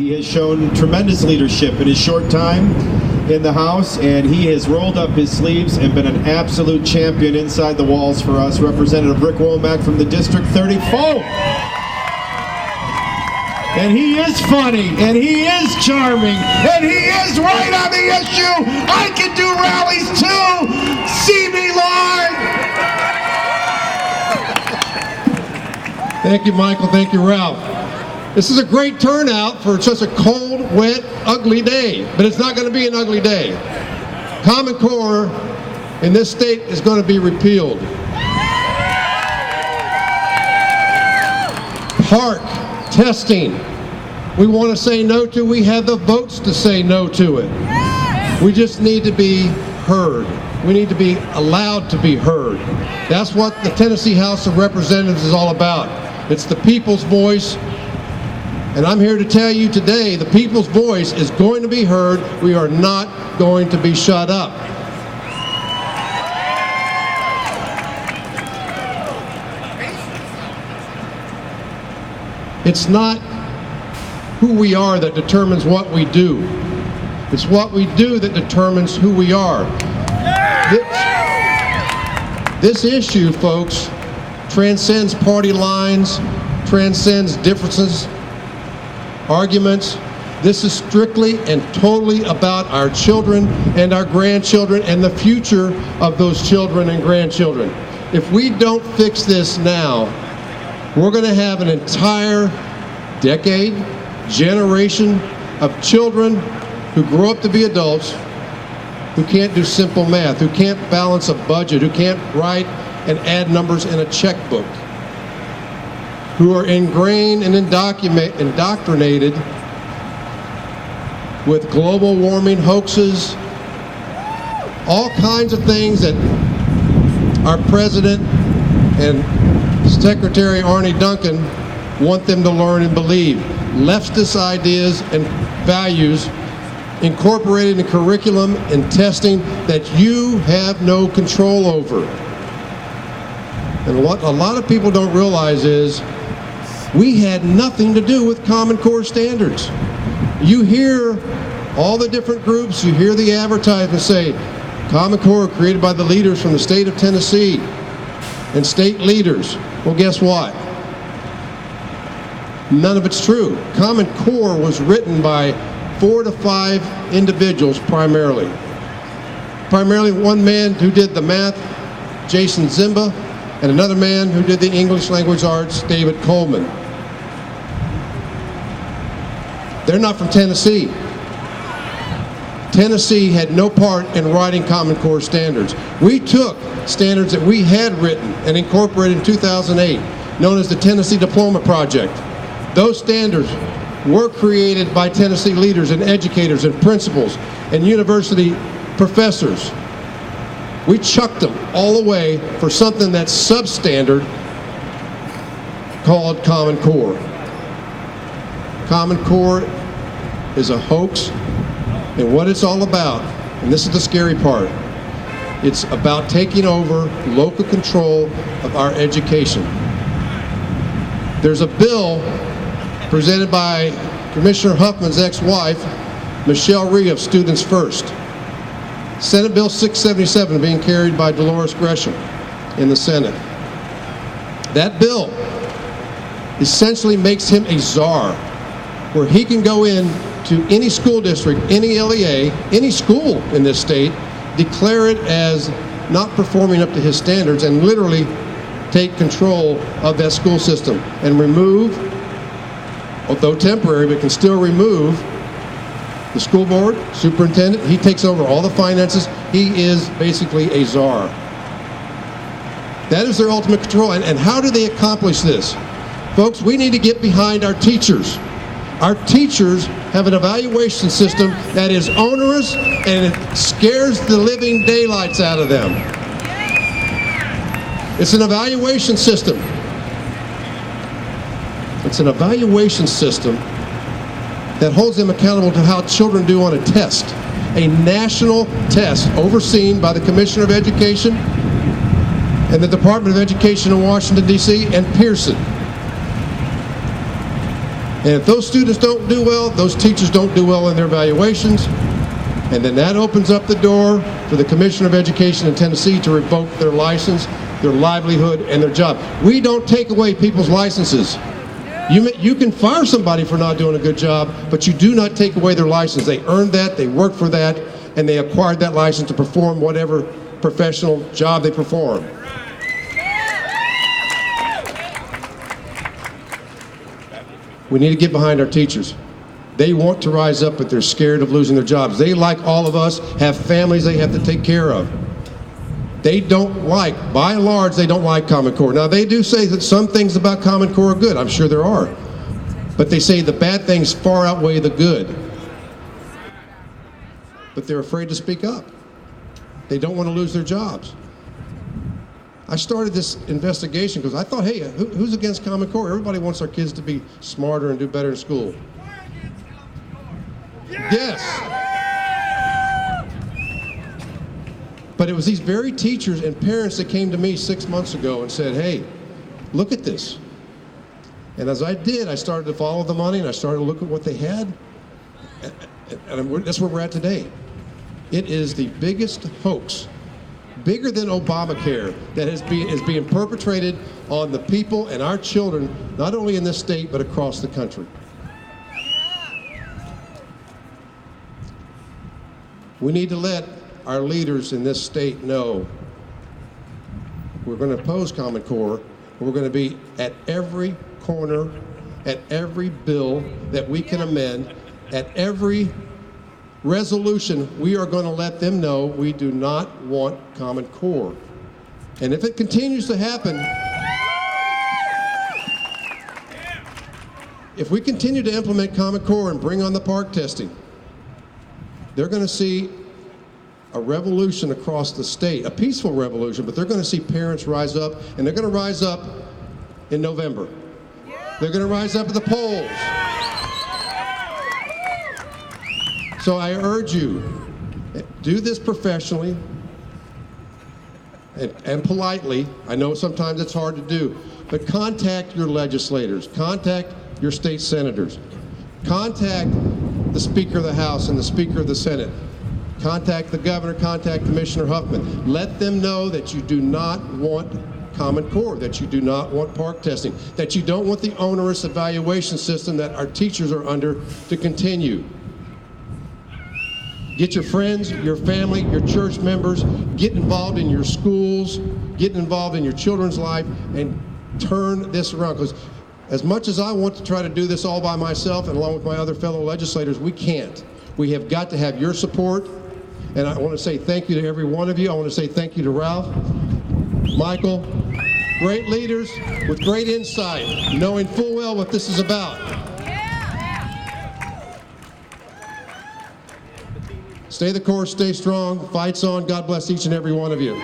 He has shown tremendous leadership in his short time in the House, and he has rolled up his sleeves and been an absolute champion inside the walls for us. Representative Rick Womick from the District 34. And he is funny, and he is charming, and he is right on the issue. I can do rallies too. See me, Lord. Thank you, Michael. Thank you, Ralph. This is a great turnout for such a cold, wet, ugly day, but it's not going to be an ugly day. Common Core in this state is going to be repealed. Park testing, we want to say no to. We have the votes to say no to it. We just need to be heard. We need to be allowed to be heard. That's what the Tennessee House of Representatives is all about. It's the people's voice. And I'm here to tell you today, the people's voice is going to be heard. We are not going to be shut up. It's not who we are that determines what we do. It's what we do that determines who we are. This issue, folks, transcends party lines, transcends differences, arguments. This is strictly and totally about our children and our grandchildren and the future of those children and grandchildren. If we don't fix this now, we're going to have an entire decade, generation of children who grow up to be adults, who can't do simple math, who can't balance a budget, who can't write and add numbers in a checkbook, who are ingrained and indoctrinated with global warming hoaxes, all kinds of things that our president and Secretary Arne Duncan want them to learn and believe. Leftist ideas and values incorporated in curriculum and testing that you have no control over. And what a lot of people don't realize is we had nothing to do with Common Core standards. You hear all the different groups, you hear the advertisements say, Common Core created by the leaders from the state of Tennessee and state leaders. Well, guess what? None of it's true. Common Core was written by 4 to 5 individuals primarily. Primarily one man who did the math, Jason Zimba, and another man who did the English language arts, David Coleman. They're not from Tennessee. Tennessee had no part in writing Common Core standards. We took standards that we had written and incorporated in 2008, known as the Tennessee Diploma Project. Those standards were created by Tennessee leaders and educators and principals and university professors. We chucked them all away for something that's substandard called Common Core. Common Core is a hoax, and what it's all about, and this is the scary part, it's about taking over local control of our education. There's a bill presented by Commissioner Huffman's ex-wife, Michelle Rhee of Students First. Senate Bill 677 being carried by Dolores Gresham in the Senate. That bill essentially makes him a czar, where he can go in to any school district, any LEA, any school in this state, declare it as not performing up to his standards, and literally take control of that school system and remove, although temporary, but can still remove the school board, superintendent. He takes over all the finances. He is basically a czar. That is their ultimate control. And how do they accomplish this? Folks, we need to get behind our teachers. Our teachers have an evaluation system that is onerous and it scares the living daylights out of them. It's an evaluation system. It's an evaluation system that holds them accountable to how children do on a test. A national test overseen by the Commissioner of Education and the Department of Education in Washington, D.C. and Pearson. And if those students don't do well, those teachers don't do well in their evaluations, and then that opens up the door for the Commissioner of Education in Tennessee to revoke their license, their livelihood, and their job. We don't take away people's licenses. You can fire somebody for not doing a good job, but you do not take away their license. They earned that, they worked for that, and they acquired that license to perform whatever professional job they perform. We need to get behind our teachers. They want to rise up, but they're scared of losing their jobs. They, like all of us, have families they have to take care of. They don't like, by and large, they don't like Common Core. Now, they do say that some things about Common Core are good. I'm sure there are. But they say the bad things far outweigh the good. But they're afraid to speak up. They don't want to lose their jobs. I started this investigation because I thought, hey, who's against Common Core? Everybody wants our kids to be smarter and do better in school. Yes. But it was these very teachers and parents that came to me 6 months ago and said, hey, look at this. And as I did, I started to follow the money and I started to look at what they had. And that's where we're at today. It is the biggest hoax, bigger than Obamacare, that is being perpetrated on the people and our children, not only in this state, but across the country. We need to let our leaders in this state know we're going to oppose Common Core. We're going to be at every corner, at every bill that we can amend, at every resolution. We are going to let them know we do not want Common Core. And if it continues to happen, if we continue to implement Common Core and bring on the park testing, they're going to see a revolution across the state, a peaceful revolution, but they're going to see parents rise up, and they're going to rise up in November. They're going to rise up at the polls. So I urge you, do this professionally and politely. I know sometimes it's hard to do, but contact your legislators, contact your state senators, contact the Speaker of the House and the Speaker of the Senate, contact the governor, contact Commissioner Huffman. Let them know that you do not want Common Core, that you do not want park testing, that you don't want the onerous evaluation system that our teachers are under to continue. Get your friends, your family, your church members, get involved in your schools, get involved in your children's life, and turn this around. Because as much as I want to try to do this all by myself and along with my other fellow legislators, we can't. We have got to have your support. And I want to say thank you to every one of you. I want to say thank you to Ralph, Michael, great leaders with great insight, knowing full well what this is about. Stay the course, stay strong, fight's on. God bless each and every one of you.